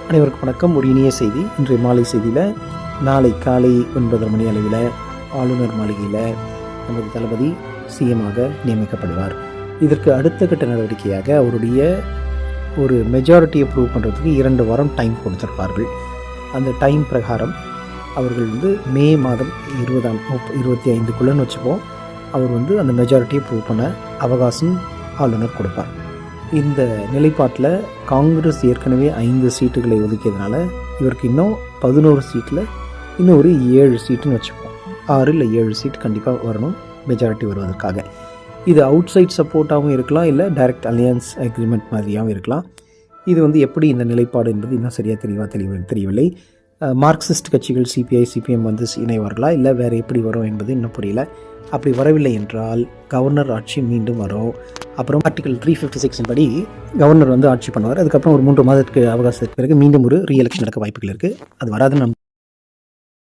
அனைவருக்கும் வணக்கம். ஒரு இனிய செய்தி. இன்றைய மாலை செய்தியில் நாளை காலை 9:30 மணி அளவில் ஆளுநர் மாளிகையில் நமது தளபதி சிஎம்மாக நியமிக்கப்படுவார். இதற்கு அடுத்த கட்ட நடவடிக்கையாக அவருடைய ஒரு மெஜாரிட்டியை ப்ரூவ் பண்ணுறதுக்கு 2 வாரம் டைம் கொடுத்துருப்பார்கள். அந்த டைம் பிரகாரம் அவர்கள் மே மாதம் 25க்குள்ளேன்னு வச்சுப்போம், அவர் அந்த மெஜாரிட்டியை ப்ரூவ் பண்ண அவகாசம் ஆளுநர் கொடுப்பார். இந்த நிலைப்பாட்டில் காங்கிரஸ் ஏற்கனவே 5 சீட்டுகளை ஒதுக்கியதுனால இவருக்கு இன்னும் 11 சீட்டில் இன்னும் ஒரு 7 சீட்டுன்னு வச்சுப்போம். 6 இல்லை 7 சீட் கண்டிப்பாக வரணும் மெஜாரிட்டி வருவதற்காக. இது அவுட் சைட் சப்போர்ட்டாகவும் இருக்கலாம், இல்லை டைரக்ட் அலையன்ஸ் அக்ரிமெண்ட் மாதிரியாகவும் இருக்கலாம். இது எப்படி இந்த நிலைப்பாடு என்பது இன்னும் சரியாக தெரியவில்லை. மார்க்சிஸ்ட் கட்சிகள் சிபிஐ சிபிஎம் இணைவார்களா, இல்லை வேறு எப்படி வரும் என்பது இன்னும் புரியல. அப்படி வரவில்லை என்றால் கவர்னர் ஆட்சி மீண்டும் வரும். அப்புறம் ஆர்டிகல் 356 படி கவர்னர் ஆட்சி பண்ணுவார். அதுக்கப்புறம் ஒரு 3 மாதத்துக்கு அவகாசத்துக்கு பிறகு மீண்டும் ஒரு ரீஎலெக்ஷன் நடக்க வாய்ப்புகள் இருக்குது. அது வராதுன்னு